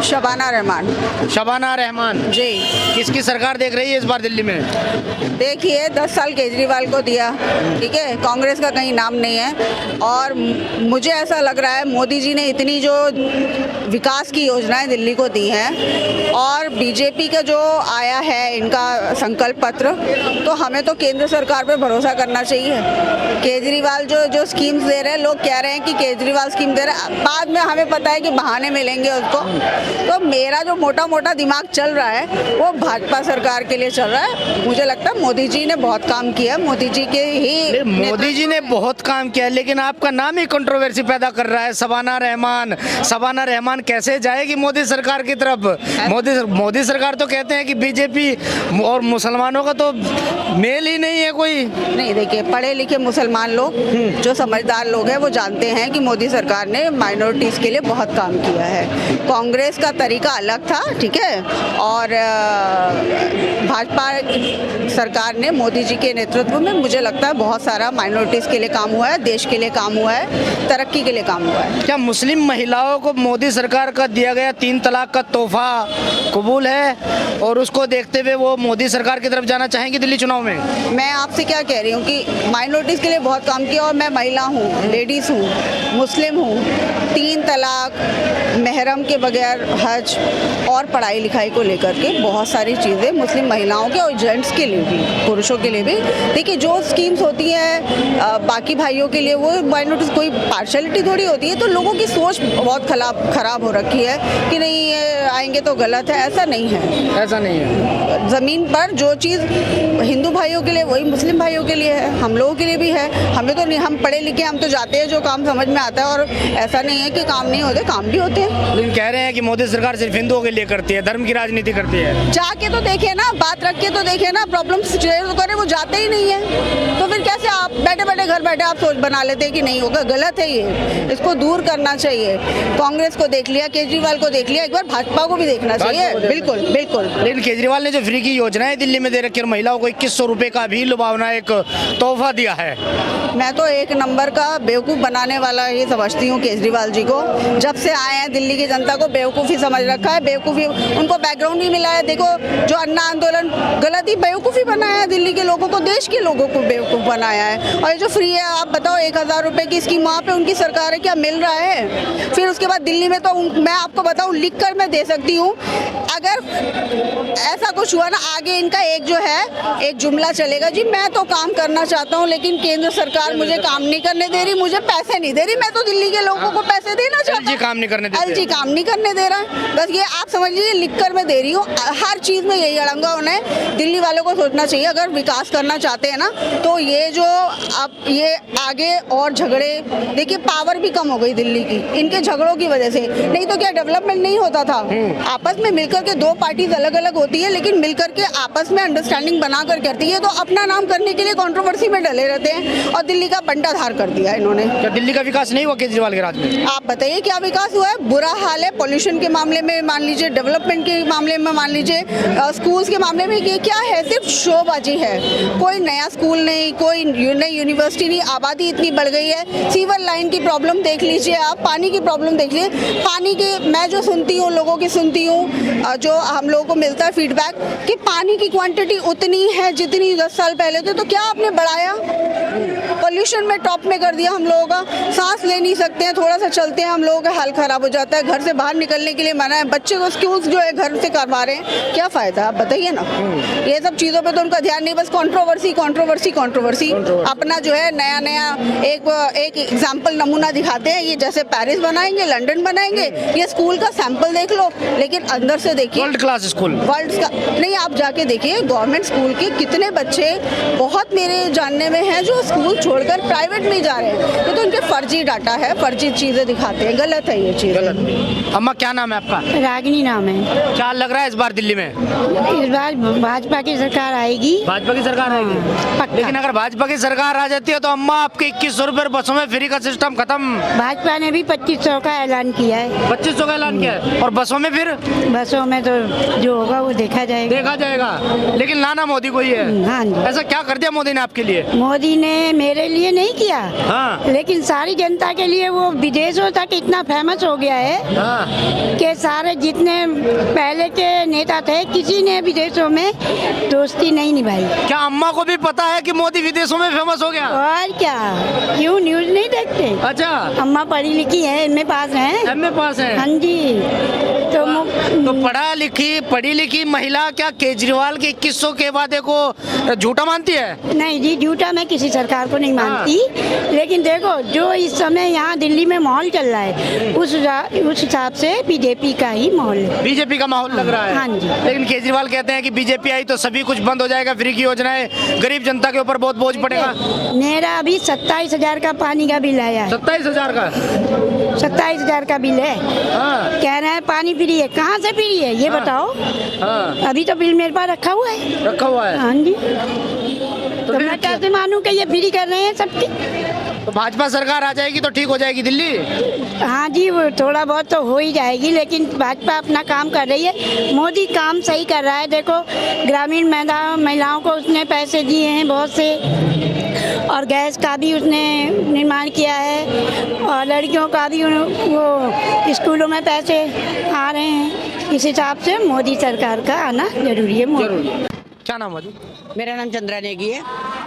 शबाना रहमान शबाना रहमान जी। किसकी सरकार देख रही है इस बार दिल्ली में? देखिए 10 साल केजरीवाल को दिया, ठीक है, कांग्रेस का कहीं नाम नहीं है। और मुझे ऐसा लग रहा है मोदी जी ने इतनी जो विकास की योजनाएं दिल्ली को दी हैं और बीजेपी का जो आया है इनका संकल्प पत्र, तो हमें तो केंद्र सरकार पे भरोसा करना चाहिए। केजरीवाल जो स्कीम्स दे रहे हैं, लोग कह रहे हैं कि केजरीवाल स्कीम दे रहे हैं, बाद में हमें पता है कि बहाने मिलेंगे उसको। तो मेरा जो मोटा मोटा दिमाग चल रहा है वो भाजपा सरकार के लिए चल रहा है। मुझे लगता है मोदी जी ने बहुत काम किया है, मोदी जी के ही मोदी जी ने बहुत काम किया है, लेकिन आपका नाम ही कंट्रोवर्सी पैदा कर रहा है, शबाना रहमान। शबाना रहमान कैसे जाएगी मोदी सरकार की तरफ? मोदी सरकार तो कहते हैं कि बीजेपी और मुसलमानों का तो मेल ही नहीं है कोई। नहीं, देखिए पढ़े लिखे मुसलमान लोग जो समझदार लोग हैं वो जानते हैं कि मोदी सरकार ने माइनॉरिटीज़ के लिए बहुत काम किया है। कांग्रेस का तरीका अलग था, ठीक है, और भाजपा सरकार ने मोदी जी के नेतृत्व में मुझे लगता है बहुत सारा माइनॉरिटीज़ के लिए काम हुआ है, देश के लिए काम हुआ है, तरक्की के लिए काम हुआ है। क्या मुस्लिम महिलाओं को मोदी सरकार का दिया गया 3 तलाक का तोहफा कबूल है और उसको देखते हुए वो मोदी सरकार की तरफ जाना चाहेंगे दिल्ली चुनाव में? मैं आपसे क्या कह रही हूँ कि माइनॉरिटीज़ के लिए बहुत काम किया और मैं महिला हूँ, लेडीज़ हूँ, मुस्लिम हूँ। 3 तलाक, महरम के बगैर हज और पढ़ाई लिखाई को लेकर के बहुत सारी चीज़ें मुस्लिम महिलाओं के और जेंट्स के लिए भी, पुरुषों के लिए भी। देखिए जो स्कीम्स होती हैं बाकी भाइयों के लिए, वो माइनॉरिटीज़ कोई पार्शलिटी थोड़ी होती है। तो लोगों की सोच बहुत ख़राब हो रखी है कि नहीं ये आएंगे तो गलत है। ऐसा नहीं है, ऐसा नहीं है। ज़मीन पर जो चीज़ हिंदू भाइयों के लिए वही मुस्लिम भाइयों के लिए है, हम लोगों के लिए भी है। हमें तो नहीं, हम पढ़े लिखे, हम तो जाते हैं जो काम समझ में आता है। और ऐसा नहीं है कि काम नहीं होते, काम भी होते हैं। लेकिन कह रहे हैं कि मोदी सरकार सिर्फ हिंदुओं के लिए करती है, धर्म की राजनीति करती है। जाके तो देखे ना, बात रख के तो देखे ना, प्रॉब्लम शेयर तो करे, वो जाते ही नहीं है। तो फिर कैसे आप बैठे बैठे घर बैठे आप सोच बना लेते हैं कि नहीं होगा? गलत है ये, इसको दूर करना चाहिए। कांग्रेस को देख लिया, केजरीवाल को देख लिया, एक बार भाजपा को भी देखना चाहिए। बिल्कुल बिल्कुल। लेकिन केजरीवाल ने जो फ्री की योजनाएं दिल्ली में दे रखी है और महिलाओं को 2100 रुपए का भी लुभावना एक तोहफा दिया है। मैं तो एक नंबर का बेवकूफ़ बनाने वाला ही समझती हूँ केजरीवाल जी को। जब से आए हैं दिल्ली की जनता को बेवकूफ़ी समझ रखा है, बेवकूफ़ी उनको बैकग्राउंड भी मिला है। देखो जो अन्ना आंदोलन गलत ही बेवकूफ़ी बनाया है, दिल्ली के लोगों को, देश के लोगों को बेवकूफ़ बनाया है। और ये जो फ्री है, आप बताओ 1000 रुपये की स्कीम वहाँ पे उनकी सरकार है, क्या मिल रहा है? फिर उसके बाद दिल्ली में तो मैं आपको बताऊँ, लिख कर मैं दे सकती हूँ, अगर ऐसा कुछ हुआ ना आगे, इनका एक जो है एक जुमला चलेगा, जी मैं तो काम करना चाहता हूँ लेकिन केंद्र सरकार मुझे काम नहीं करने दे रही, मुझे पैसे नहीं दे रही। मैं तो दिल्ली के लोगों को पैसे देना चाहता हूँ, एलजी काम नहीं करने दे एलजी काम नहीं करने दे रहा है। बस ये आप समझ लीजिए, लिख कर मैं दे रही हूँ। हर चीज़ में यही अड़ंगा उन्हें दिल्ली वालों को सोचना चाहिए। अगर विकास करना चाहते हैं ना, तो ये जो अब ये आगे और झगड़े, देखिए पावर भी कम हो गई दिल्ली की इनके झगड़ों की वजह से। नहीं तो क्या डेवलपमेंट नहीं होता था? आपस में मिलकर के दो पार्टीज अलग अलग होती है लेकिन मिलकर के आपस में अंडरस्टैंडिंग बनाकर करती है। तो अपना नाम करने के लिए कंट्रोवर्सी में डले रहते हैं और दिल्ली का बंटाधार कर दिया इन्होंने। क्या दिल्ली का विकास नहीं हुआ केजरीवाल के राज में? आप बताइए क्या विकास हुआ है? बुरा हाल है। पॉल्यूशन के मामले में मान लीजिए, डेवलपमेंट के मामले में मान लीजिए, स्कूल्स के मामले में ये क्या है? सिर्फ शोबाजी है। कोई नया स्कूल नहीं, कोई नई यूनिवर्सिटी नहीं, आबादी इतनी बढ़ गई है। सीवर लाइन की प्रॉब्लम देख लीजिए आप, पानी की प्रॉब्लम देख लीजिए। पानी की मैं जो सुनती हूँ, लोगों की सुनती हूँ, जो हम लोगों को मिलता है फीडबैक कि पानी की क्वांटिटी उतनी है जितनी 10 साल पहले थे। तो क्या आपने बढ़ाया? पॉल्यूशन में टॉप में कर दिया हम लोगों का। सांस ले नहीं सकते हैं, थोड़ा सा चलते हैं हम लोगों का हाल खराब हो जाता है। घर से बाहर निकलने के लिए मना है, बच्चे को स्कूल्स जो है घर से करवा रहे हैं, क्या फायदा? आप बताइए ना। ये सब चीज़ों पे तो उनका ध्यान नहीं, बस कंट्रोवर्सी कंट्रोवर्सी कंट्रोवर्सी। अपना जो है नया नया एक एग्जाम्पल नमूना दिखाते हैं। ये जैसे पेरिस बनाएंगे, लंदन बनाएंगे। ये स्कूल का सैंपल देख लो, लेकिन अंदर से देखिए वर्ल्ड क्लास स्कूल, वर्ल्ड का नहीं। आप जाके देखिए गवर्नमेंट स्कूल के कितने बच्चे, बहुत मेरे जानने में हैं जो स्कूल छोड़कर प्राइवेट में जा रहे हैं। ये तो उनके फर्जी डाटा है, फर्जी चीज़ें दिखाते हैं। गलत है ये चीज़। अम्मा क्या नाम है आपका? रागिनी नाम है। क्या लग रहा है इस बार दिल्ली में? इस बार भाजपा की सरकार आएगी। भाजपा की सरकार आएगी? पक्का। लेकिन अगर भाजपा की सरकार आ जाती है तो अम्मा आपके 2100 रुपए बसों में फ्री का सिस्टम खत्म। भाजपा ने भी 2500 का ऐलान किया है। 2500 का ऐलान किया है और बसों में फिर बसों में तो जो होगा वो देखा जाएगा। लेकिन लाना मोदी को ही है। हाँ जी। ऐसा क्या कर दिया मोदी ने आपके लिए? मोदी ने मेरे मेरे लिए नहीं किया, हाँ लेकिन सारी जनता के लिए वो विदेशों तक इतना फेमस हो गया है हाँ। कि सारे जितने पहले के नेता थे किसी ने विदेशों में दोस्ती नहीं निभाई। क्या अम्मा को भी पता है कि मोदी विदेशों में फेमस हो गया? और क्या, क्यों न्यूज नहीं देखते? अच्छा, अम्मा पढ़ी लिखी है, एमए पास है। एमए पास है। हाँ जी। तो तो पढ़ी लिखी महिला क्या केजरीवाल के 2100 के वादे को झूठा मानती है? नहीं जी, झूठा मैं किसी सरकार को नहीं मानती, लेकिन देखो जो इस समय यहाँ दिल्ली में माहौल चल रहा है उस हिसाब से बीजेपी का ही माहौल है। बीजेपी का माहौल लग रहा है। हाँ जी। लेकिन केजरीवाल कहते हैं कि बीजेपी आई तो सभी कुछ बंद हो जाएगा, फ्री की योजनाएं, गरीब जनता के ऊपर बहुत बोझ पड़ेगा। मेरा अभी 27,000 का पानी का बिल आया है। 27,000 का? 27,000 का बिल है। हाँ कह रहे हैं पानी फ्री है, कहाँ से फ्री है ये बताओ? हाँ, अभी तो बिल मेरे पास रखा हुआ है। रखा हुआ है। हाँ जी। तो फिर मैं कैसे मानूं कि ये फ्री कर रहे हैं सबकी? तो भाजपा सरकार आ जाएगी तो ठीक हो जाएगी दिल्ली? हाँ जी, वो थोड़ा बहुत तो हो ही जाएगी, लेकिन भाजपा अपना काम कर रही है। मोदी काम सही कर रहा है। देखो ग्रामीण महिलाओं को उसने पैसे दिए हैं बहुत से, और गैस का भी उसने निर्माण किया है, और लड़कियों का भी वो स्कूलों में पैसे आ रहे हैं। इस हिसाब से मोदी सरकार का आना जरूरी है। जरूर। क्या नाम है जी? मेरा नाम चंद्रा नेगी है।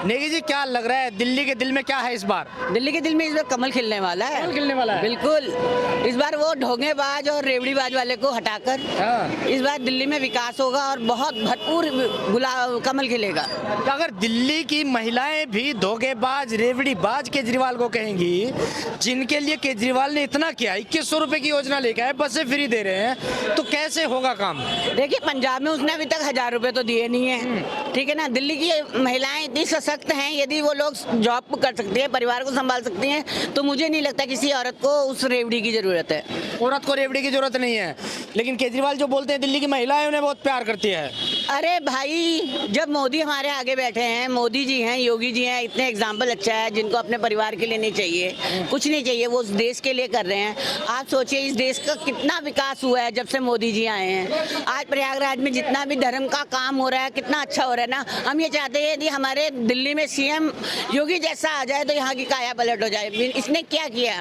नेगी जी, क्या लग रहा है दिल्ली के दिल में क्या है इस बार? दिल्ली के दिल में इस बार कमल खिलने वाला है। कमल खिलने वाला है? बिल्कुल। इस बार वो ढोंगेबाज और रेवड़ीबाज वाले को हटाकर हाँ। इस बार दिल्ली में विकास होगा और बहुत भरपूर कमल खिलेगा। तो अगर दिल्ली की महिलाएं भी धोखेबाज रेवड़ीबाज केजरीवाल को कहेंगी, जिनके लिए केजरीवाल ने इतना किया, 2100 रुपए की योजना लेकर आए, बसें फ्री दे रहे हैं, तो कैसे होगा काम? देखिए पंजाब में उसने अभी तक 1000 रुपए तो दिए नहीं है, ठीक है ना। दिल्ली की महिलाएं इतनी सशक्त हैं, यदि वो लोग जॉब कर सकती हैं, परिवार को संभाल सकती हैं, तो मुझे नहीं लगता किसी औरत को उस रेवड़ी की जरूरत है। औरत को रेवड़ी की जरूरत नहीं है, लेकिन केजरीवाल जो बोलते हैं दिल्ली की महिलाएं उन्हें बहुत प्यार करती है। अरे भाई, जब मोदी हमारे आगे बैठे हैं, मोदी जी हैं, योगी जी हैं, इतने एग्जाम्पल अच्छा है, जिनको अपने परिवार के लिए नहीं चाहिए, कुछ नहीं चाहिए, वो उस देश के लिए कर रहे हैं। आप सोचिए इस देश का कितना विकास हुआ है जब से मोदी जी आए हैं। आज प्रयागराज में जितना भी धर्म का काम हो रहा है कितना अच्छा हो रहा है ना। हम ये चाहते हैं यदि हमारे दिल्ली में सीएम योगी जैसा आ जाए तो यहाँ की काया पलट हो जाए। इसने क्या किया?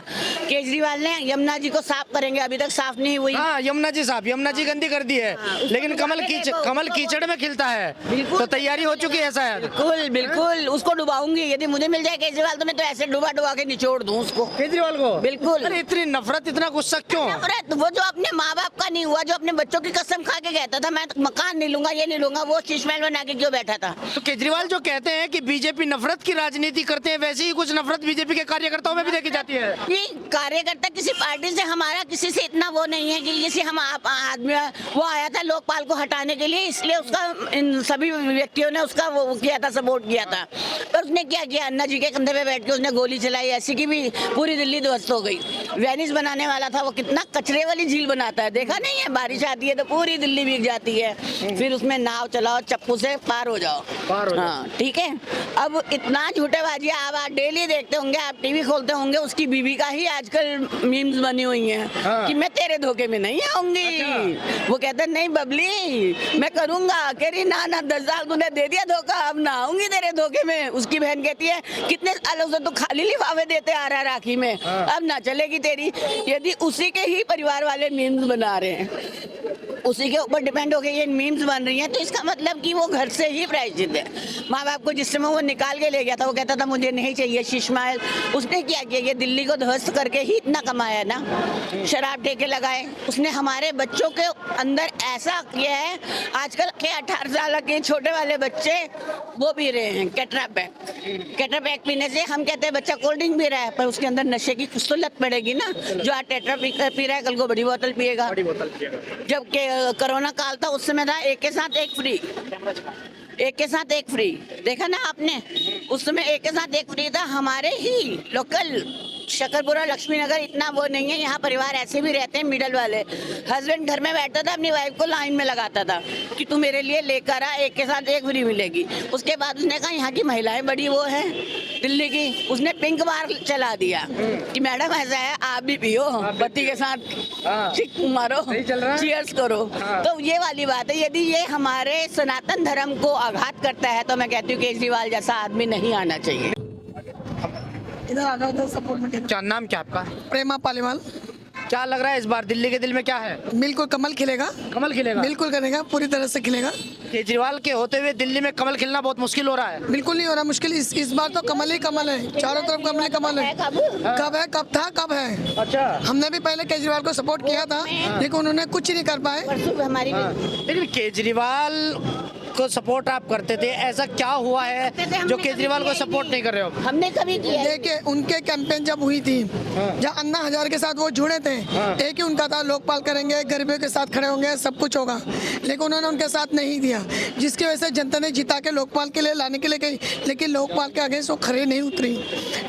केजरीवाल ने यमुना जी को साफ करेंगे, अभी तक साफ नहीं हुई। हाँ, यमुना जी साफ, यमुना जी गंदी कर दी है, लेकिन कमल कीचड़ में खिलता है, तो तैयारी हो चुकी है शायद। बिल्कुल बिल्कुल, उसको डुबाऊंगी। यदि मुझे मिल जाए केजरीवाल तो मैं तो ऐसे डुबा डुबा के निचोड़ दूं उसको, केजरीवाल को। बिल्कुल। अरे इतनी नफरत, इतना गुस्सा क्यों? नफरत वो जो अपने माँ बाप का नहीं हुआ, जो अपने बच्चों की कसम खा के कहता था मैं मकान नहीं लूंगा, ये नहीं लूंगा, वो शीशमहल बना के क्यों बैठा था? तो केजरीवाल जो कहते हैं कि बीजेपी नफरत की राजनीति करते हैं, वैसे ही कुछ नफरत बीजेपी के कार्यकर्ताओं में भी देखी जाती है। ये कार्यकर्ता किसी पार्टी से, हमारा किसी से इतना वो नहीं है कि किसी हम आदमी, वो आया था लोकपाल को हटाने के लिए, इसलिए उसका इन सभी व्यक्तियों ने उसका वो किया था, सपोर्ट किया था। पर उसने क्या किया? अन्ना जी के कंधे पे बैठ के उसने गोली चलाई, ऐसी की भी पूरी दिल्ली ध्वस्त हो गई। वेनिस बनाने वाला था, वो कितना कचरे वाली झील बनाता है, देखा नहीं है? बारिश आती है तो पूरी दिल्ली भीग जाती है, फिर उसमें नाव चलाओ, चप्पू से पार हो जाओ। हाँ ठीक है। अब इतना झूठेबाजी आप डेली देखते होंगे, आप टीवी खोलते होंगे, उसकी बीवी का ही आजकल मीम्स बनी हुई हैं। हाँ। कि मैं तेरे धोखे में नहीं आऊंगी। अच्छा। वो कहते नहीं बबली मैं करूंगा, कह रही ना 10 साल तूने दे दिया धोखा, अब ना आऊंगी तेरे धोखे में। उसकी बहन कहती है कितने सालों से तू खाली लिफाफे देते आ रहा है राखी में, अब ना चलेगी तेरी। यदि उसी के ही परिवार वाले मीम्स बना रहे हैं, उसी के ऊपर डिपेंड होकर ये मीम्स बन रही हैं, तो इसका मतलब कि वो घर से ही प्रायश्चित है। माँ बाप को जिस समय वो निकाल के ले गया था, वो कहता था मुझे नहीं चाहिए शीशमहल, उसने क्या किया? ये दिल्ली को ध्वस्त करके ही इतना कमाया ना। शराब ठेके लगाए उसने, हमारे बच्चों के अंदर ऐसा किया है, आजकल के 18 साल के छोटे वाले बच्चे वो पी रहे हैं केट्रा पैक। केट्रा पैक पीने से हम कहते हैं बच्चा कोल्ड ड्रिंक पी रहा है, पर उसके अंदर नशे की कुछ तो लत पड़ेगी ना। जो आज टेट्रा पी रहा है, कल को बड़ी बोतल पिएगा। जब कोरोना काल था उस समय था एक के साथ एक फ्री, एक के साथ एक फ्री, देखा ना आपने? उस समय एक के साथ एक फ्री था। हमारे ही लोकल शकरपुरा लक्ष्मी नगर इतना वो नहीं है, यहाँ परिवार ऐसे भी रहते हैं मिडल वाले। हस्बैंड घर में बैठता था, अपनी वाइफ को लाइन में लगाता था कि तू मेरे लिए लेकर आ, एक के साथ एक फ्री मिलेगी। उसके बाद उसने कहा यहाँ की महिलाएं बड़ी वो है दिल्ली की, उसने पिंक बार चला दिया कि मैडम ऐसा है आप भी पियो, पति के साथ चिक मारो, चीयर्स करो। तो ये वाली बात है, यदि ये हमारे सनातन धर्म को आघात करता है तो मैं कहती हूँ केजरीवाल जैसा आदमी नहीं आना चाहिए। इधर आ गया, उधर सपोर्ट में क्या नाम क्या आपका? प्रेमा पालीवाल। क्या लग रहा है इस बार दिल्ली के दिल में क्या है? बिल्कुल कमल खिलेगा, कमल खिलेगा? बिल्कुल करेगा, पूरी तरह से खिलेगा। केजरीवाल के होते हुए दिल्ली में कमल खिलना बहुत मुश्किल हो रहा है। बिल्कुल नहीं हो रहा मुश्किल, इस बार तो कमल ही कमल है, चारों तरफ कमल ही कमल है। कब है, कब था, कब है? अच्छा। हमने भी पहले केजरीवाल को सपोर्ट किया था, लेकिन उन्होंने कुछ नहीं कर पाए। लेकिन केजरीवाल को सपोर्ट आप करते थे, ऐसा क्या हुआ है जो केजरीवाल को सपोर्ट नहीं कर रहे हो? हमने कभी किया? देखिए उनके कैंपेन जब हुई थी, जब अन्ना हजारे के साथ वो जुड़े थे, एक ही उनका था लोकपाल करेंगे, गरीबों के साथ खड़े होंगे, सब कुछ होगा, लेकिन उन्होंने उनके साथ नहीं दिया, जिसकी वजह से जनता ने जिता के लोकपाल के लिए लाने के लिए गई, लेकिन लोकपाल के अगेंस्ट वो खड़े नहीं उतरी।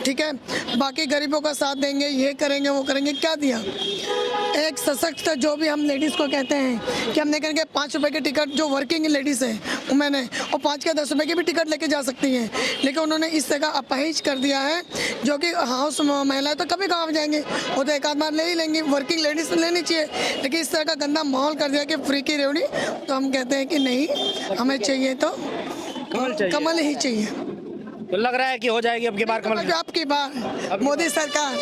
ठीक है, बाकी गरीबों का साथ देंगे, ये करेंगे, वो करेंगे, क्या दिया? एक सशक्त, जो भी हम लेडीज़ को कहते हैं कि हमने करेंगे 5 रुपए की टिकट, जो वर्किंग लेडीज़ है वुमेन है, और 5 या 10 रुपए की भी टिकट लेके जा सकती हैं, लेकिन उन्होंने इस जगह अपहिज कर दिया है, जो कि हाउस महिलाएं तो कभी गाँव जाएंगे, वो तो एक आध बार ले ही लेंगी, वर्किंग लेडीज़ लेनी चाहिए, लेकिन इस तरह का गंदा माहौल कर दिया कि फ्री की रेवड़ी। तो हम कहते हैं कि नहीं, हमें चाहिए तो कमल ही चाहिए। तो लग रहा है कि हो जाएगी अब की बार कमल? अब की बार मोदी सरकार।